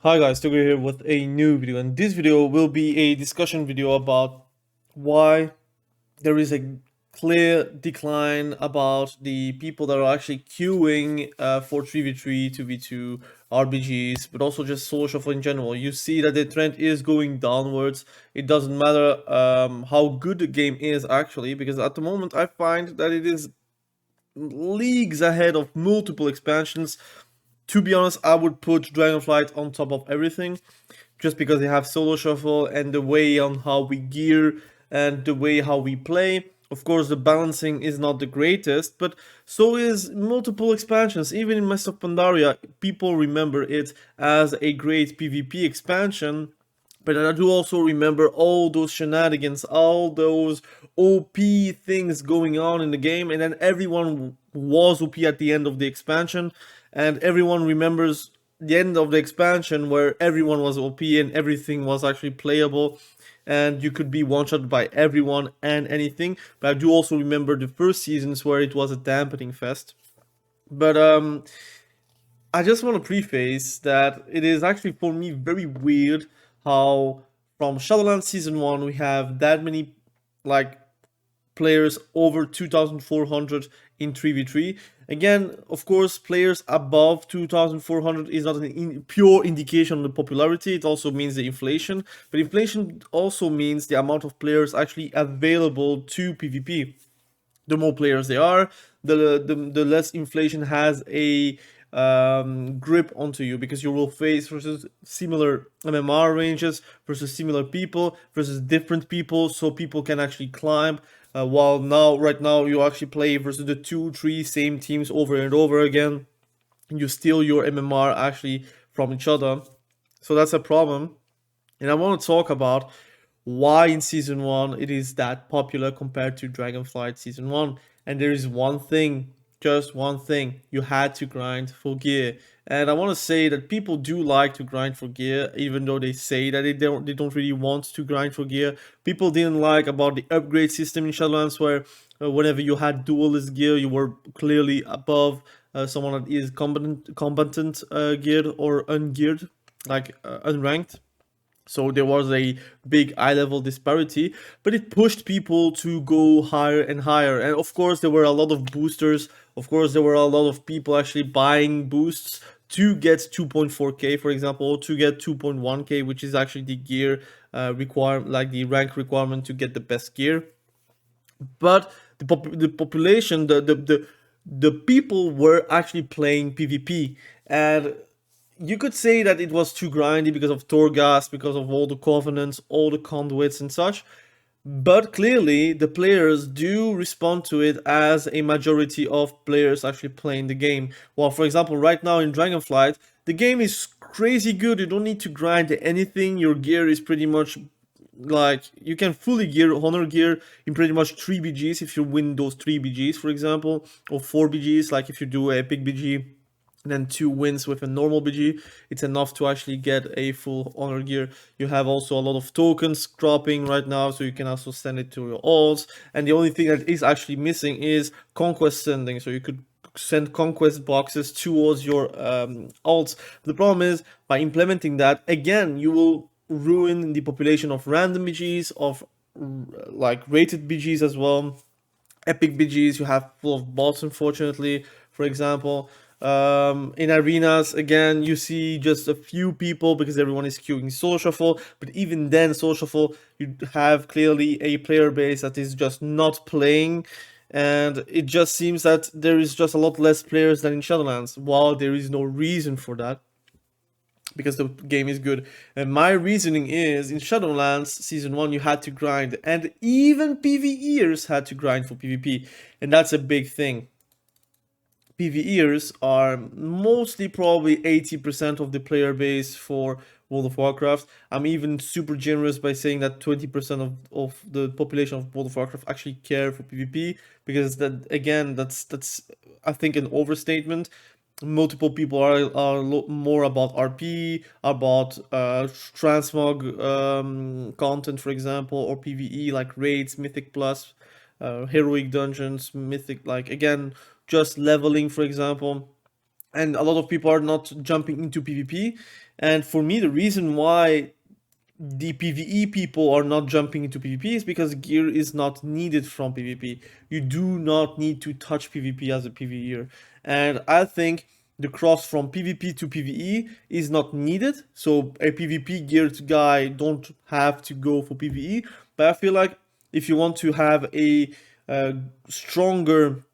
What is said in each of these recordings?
Hi guys, Togo here with a new video, and this video will be a discussion video about why there is a clear decline about the people that are actually queuing for 3v3, 2v2, RBGs, but also just solo shuffle in general. You see that the trend is going downwards. It doesn't matter how good the game is actually, because at the moment I find that it is leagues ahead of multiple expansions. To be honest, I would put Dragonflight on top of everything, just because they have solo shuffle and the way on how we gear and the way how we play. Of course, the balancing is not the greatest, but so is multiple expansions. Even in Mess of Pandaria, people remember it as a great PvP expansion. But I do also remember all those shenanigans, all those OP things going on in the game, and then everyone was OP at the end of the expansion, and everyone remembers the end of the expansion where everyone was OP and everything was actually playable, and you could be one-shot by everyone and anything. But I do also remember the first seasons where it was a dampening fest. But I just want to preface that it is actually for me very weird how from Shadowlands season 1 we have that many like players over 2400 in 3v3. Again, of course, players above 2400 is not an pure indication of the popularity. It also means the inflation, but inflation also means the amount of players actually available to PvP. The more players there are, the less inflation has a grip onto you, because you will face versus similar MMR ranges, versus similar people, versus different people, so people can actually climb. While right now, you actually play versus the 2, 3 same teams over and over again. You steal your MMR actually from each other, so that's a problem. And I want to talk about why in season 1 it is that popular compared to Dragonflight season 1. And there is one thing, just one thing: you had to grind for gear. And I want to say that people do like to grind for gear, even though they say that they don't really want to grind for gear. People didn't like about the upgrade system in Shadowlands, where whenever you had duelist gear, you were clearly above someone that is combatant geared or ungeared, like unranked. So there was a big eye level disparity, but it pushed people to go higher and higher. And of course, there were a lot of boosters. Of course, there were a lot of people actually buying boosts to get 2.4k, for example, to get 2.1k, which is actually the gear requirement, like the rank requirement to get the best gear. But the population, the people were actually playing PvP, and you could say that it was too grindy because of Torghast, because of all the covenants, all the conduits and such. But clearly, the players do respond to it as a majority of players actually playing the game. Well, for example, right now in Dragonflight, the game is crazy good. You don't need to grind anything. Your gear is pretty much like you can fully gear honor gear in pretty much 3 BGs if you win those 3 BGs, for example, or 4 BGs. Like if you do a big BG and then 2 wins with a normal BG, it's enough to actually get a full honor gear. You have also a lot of tokens dropping right now, so you can also send it to your alts. And the only thing that is actually missing is conquest sending, so you could send conquest boxes towards your alts. The problem is, by implementing that, again, you will ruin the population of random BGs, of like rated BGs as well. Epic BGs you have full of bots, unfortunately. For example, in arenas, again, you see just a few people because everyone is queuing Solo Shuffle. But even then, Solo Shuffle, you have clearly a player base that is just not playing. And it just seems that there is just a lot less players than in Shadowlands, while there is no reason for that, because the game is good. And my reasoning is, in Shadowlands Season 1 you had to grind, and even PvEers had to grind for PvP, and that's a big thing. PvEers are mostly probably 80% of the player base for World of Warcraft. I'm even super generous by saying that 20% of the population of World of Warcraft actually care for PvP, because that, again, that's I think an overstatement. Multiple people are more about RP, about transmog content, for example, or PvE like raids, Mythic Plus, heroic dungeons, Mythic, like again, just leveling, for example. and a lot of people are not jumping into PvP. And for me, the reason why the PvE people are not jumping into PvP is because gear is not needed from PvP. You do not need to touch PvP as a PvEer. And I think the cross from PvP to PvE is not needed. So a PvP geared guy don't have to go for PvE. But I feel like if you want to have a stronger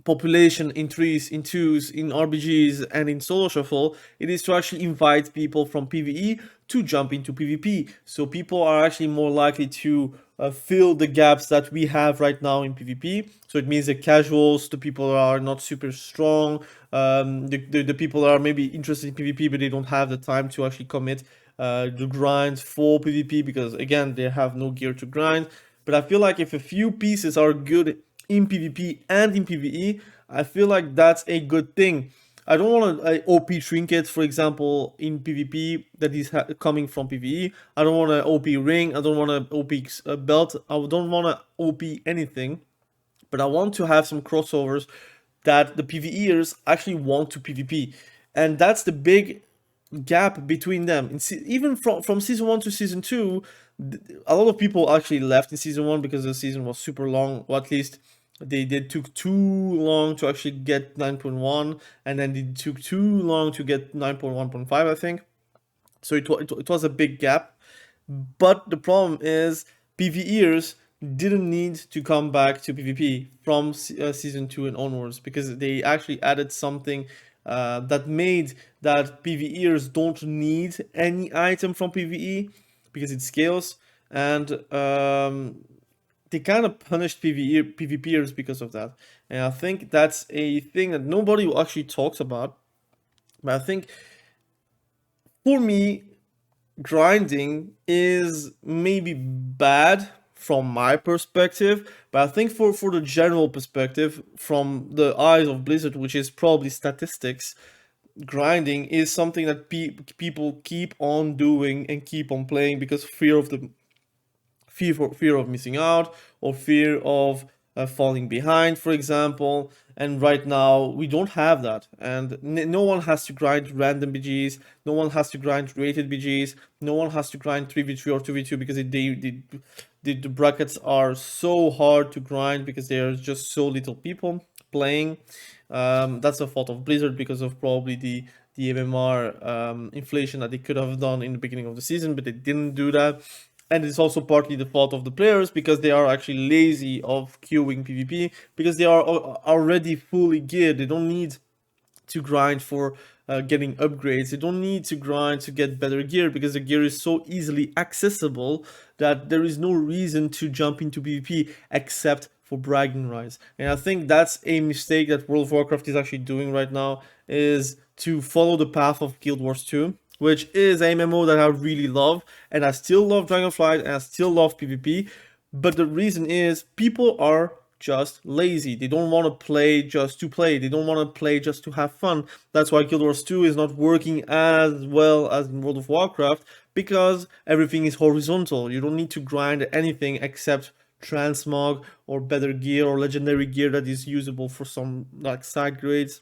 population in threes, in twos, in RBGs, and in solo shuffle, it is to actually invite people from PvE to jump into PvP. So people are actually more likely to fill the gaps that we have right now in PvP. So it means the casuals, the people that are not super strong, the people that are maybe interested in PvP but they don't have the time to actually commit the grind for PvP because again they have no gear to grind. But I feel like if a few pieces are good in PvP and in PvE, I feel like that's a good thing. I don't want an OP trinket, for example, in PvP that is coming from PvE. I don't want an OP ring. I don't want an OP belt. I don't want an OP anything. But I want to have some crossovers that the PvEers actually want to PvP. And that's the big gap between them. Even from season 1 to season 2, a lot of people actually left in season 1 because the season was super long, or at least they took too long to actually get 9.1, and then it took too long to get 9.1.5, I think. So it was a big gap. But the problem is PvEers didn't need to come back to PvP from season 2 and onwards because they actually added something that made that PvEers don't need any item from PvE because it scales, and they kind of punished PvPers because of that. And I think that's a thing that nobody actually talks about. But I think for me, grinding is maybe bad from my perspective, but I think for the general perspective, from the eyes of Blizzard, which is probably statistics, grinding is something that people keep on doing and keep on playing because fear of missing out or fear of falling behind, for example. And right now we don't have that, and no one has to grind random BGs, no one has to grind rated BGs, no one has to grind 3v3 or 2v2 because the brackets are so hard to grind because there's just so little people playing. That's the fault of Blizzard because of probably the MMR inflation that they could have done in the beginning of the season, but they didn't do that. And it's also partly the fault of the players because they are actually lazy of queuing PvP because they are already fully geared. They don't need to grind for getting upgrades. They don't need to grind to get better gear because the gear is so easily accessible that there is no reason to jump into PvP except for bragging rights. And I think that's a mistake that World of Warcraft is actually doing right now, is to follow the path of Guild Wars 2, which is a MMO that I really love, and I still love Dragonflight, and I still love PvP, but the reason is people are just lazy. They don't want to play just to play. They don't want to play just to have fun. That's why Guild Wars 2 is not working as well as in World of Warcraft, because everything is horizontal. You don't need to grind anything except transmog or better gear or legendary gear that is usable for some like side grades.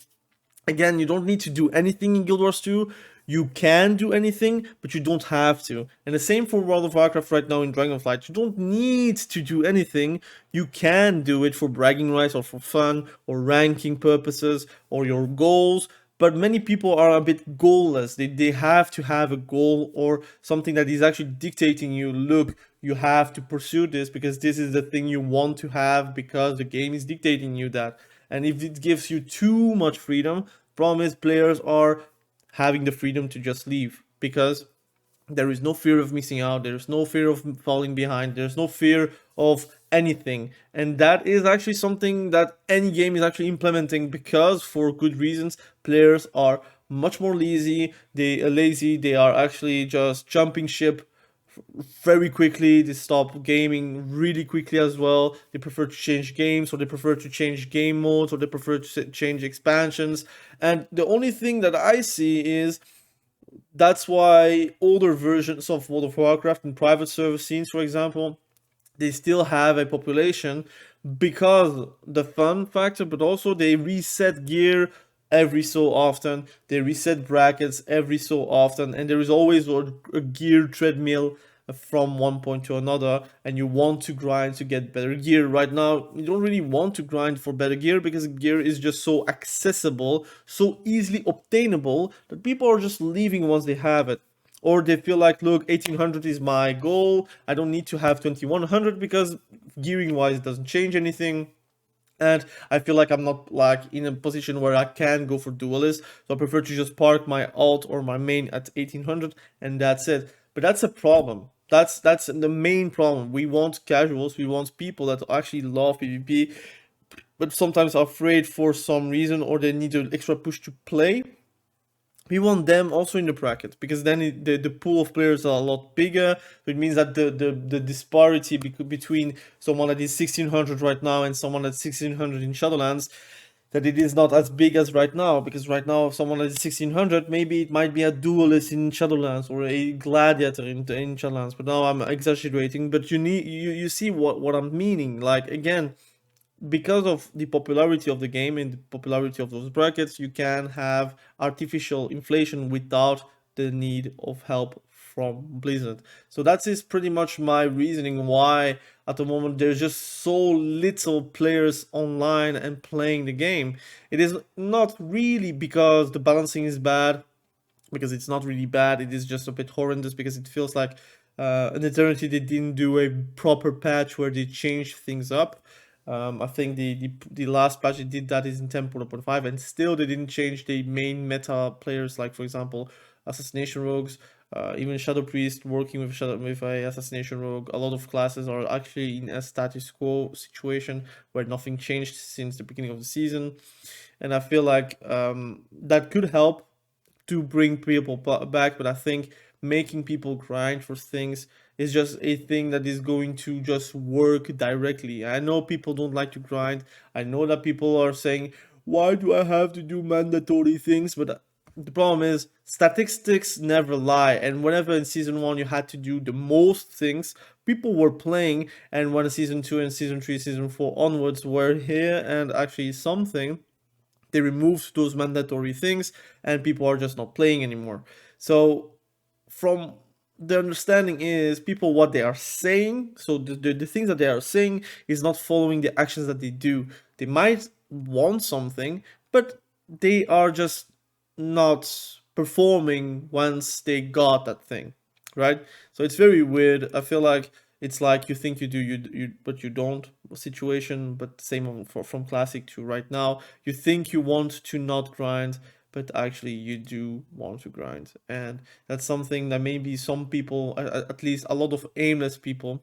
Again, you don't need to do anything in Guild Wars 2. You can do anything, but you don't have to. And the same for World of Warcraft right now in Dragonflight. You don't need to do anything. You can do it for bragging rights or for fun or ranking purposes or your goals. But many people are a bit goalless. They have to have a goal or something that is actually dictating you, look, you have to pursue this because this is the thing you want to have because the game is dictating you that. And if it gives you too much freedom, problem is players are having the freedom to just leave because there is no fear of missing out, there's no fear of falling behind, there's no fear of anything. And that is actually something that any game is actually implementing because, for good reasons, players are much more lazy. They are actually just jumping ship very quickly. They stop gaming really quickly as well. They prefer to change games, or they prefer to change game modes, or they prefer to change expansions. And the only thing that I see is that's why older versions of World of Warcraft and private server scenes, for example, they still have a population because the fun factor, but also they reset gear every so often. They reset brackets every so often, and there is always a gear treadmill from one point to another, and you want to grind to get better gear. Right now you don't really want to grind for better gear because gear is just so accessible, so easily obtainable, that people are just leaving once they have it. Or they feel like, look, 1800 is my goal, I don't need to have 2100 because gearing wise it doesn't change anything. And I feel like I'm not like in a position where I can go for duelist, so I prefer to just park my alt or my main at 1800, and that's it. But that's a problem. That's the main problem. We want casuals, we want people that actually love PvP, but sometimes are afraid for some reason, or they need an extra push to play. We want them also in the bracket, because then the pool of players are a lot bigger. So it means that the disparity between someone that is 1600 right now and someone that's 1600 in Shadowlands, that it is not as big as right now. Because right now, if someone that is 1600, maybe it might be a duelist in Shadowlands or a gladiator in Shadowlands. But now I'm exaggerating. But you see what I'm meaning. Like, again, because of the popularity of the game and the popularity of those brackets, you can have artificial inflation without the need of help from Blizzard. So that is pretty much my reasoning why at the moment there's just so little players online and playing the game. It is not really because the balancing is bad, because it's not really bad. It is just a bit horrendous because it feels like an eternity they didn't do a proper patch where they changed things up. I think the last patch they did that is in 10.5, and still they didn't change the main meta players, like for example assassination rogues, even shadow priest working with a assassination rogue. A lot of classes are actually in a status quo situation where nothing changed since the beginning of the season, and I feel like that could help to bring people back. But I think making people grind for things is just a thing that is going to just work directly. I know people don't like to grind. I know that people are saying, why do I have to do mandatory things? But the problem is statistics never lie, and whenever in season 1 you had to do the most things, people were playing, and when season 2 and season 3, season 4 onwards were here and actually something, they removed those mandatory things and people are just not playing anymore. So from the understanding is people what they are saying, so the things that they are saying is not following the actions that they do. They might want something, but they are just not performing once they got that thing, right? So it's very weird. I feel like it's like you think you do, you but you don't situation. But same from classic to right now, you think you want to not grind, but actually you do want to grind. And that's something that maybe some people, at least a lot of aimless people,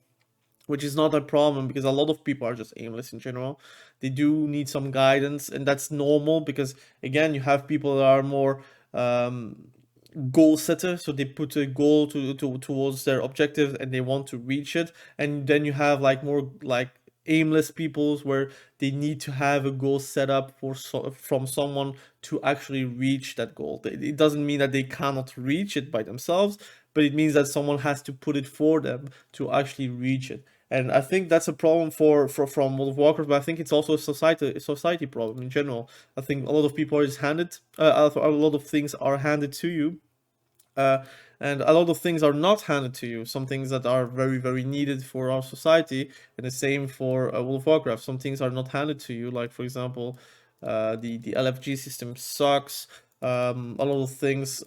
which is not a problem because a lot of people are just aimless in general. They do need some guidance, and that's normal because again, you have people that are more goal setter, so they put a goal towards their objective and they want to reach it. And then you have like more like aimless peoples where they need to have a goal set up from someone to actually reach that goal. It doesn't mean that they cannot reach it by themselves, but it means that someone has to put it for them to actually reach it. And I think that's a problem for from World of Warcraft, but I think it's also a society problem in general. I think a lot of people are just handed, a lot of things are handed to you, uh, and a lot of things are not handed to you. Some things that are very, very needed for our society, and the same for World of Warcraft. Some things are not handed to you, like for example, the LFG system sucks. A lot of things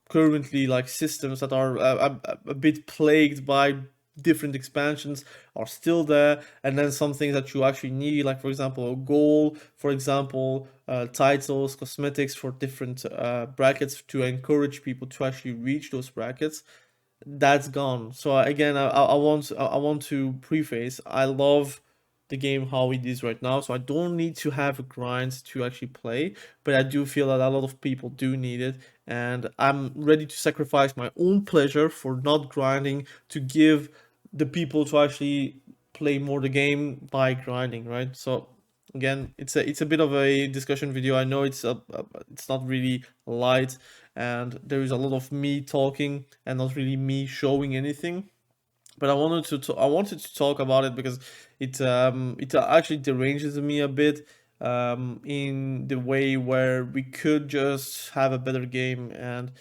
currently, like systems that are a bit plagued by different expansions, are still there. And then some things that you actually need, like for example a goal, for example titles, cosmetics for different brackets to encourage people to actually reach those brackets, that's gone. So again, I want to preface, I love the game how it is right now, so I don't need to have a grind to actually play, but I do feel that a lot of people do need it, and I'm ready to sacrifice my own pleasure for not grinding to give the people to actually play more the game by grinding, right? So again, it's a bit of a discussion video. I know it's not really light, and there is a lot of me talking and not really me showing anything. But I wanted to talk about it because it actually deranges me a bit. in the way where we could just have a better game. And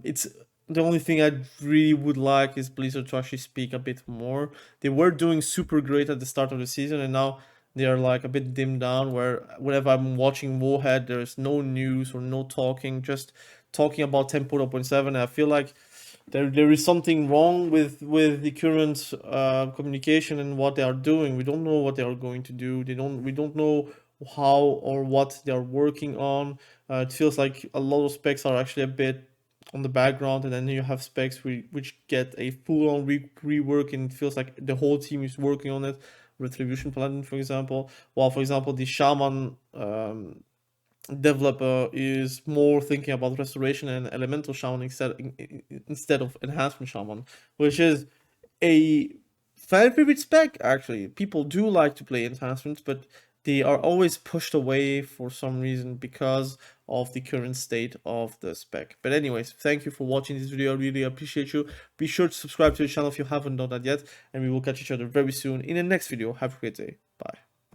it's the only thing I really would like is Blizzard to actually speak a bit more. They were doing super great at the start of the season, and now they are like a bit dimmed down. Where whenever I'm watching Warhead, there's no news or no talking, just talking about 10.0.7. I feel like there is something wrong with the current communication and what they are doing. We don't know what they are going to do. We don't know how or what they are working on. It feels like a lot of specs are actually a bit on the background, and then you have specs which get a full on rework, and it feels like the whole team is working on it. Retribution Paladin, for example. While, for example, the Shaman developer is more thinking about restoration and elemental shaman instead of enhancement shaman, which is a fan favorite spec. Actually, people do like to play enhancements, but they are always pushed away for some reason because of the current state of the spec. But anyways, thank you for watching this video. I really appreciate you. Be sure to subscribe to the channel if you haven't done that yet, and we will catch each other very soon in the next video. Have a great day.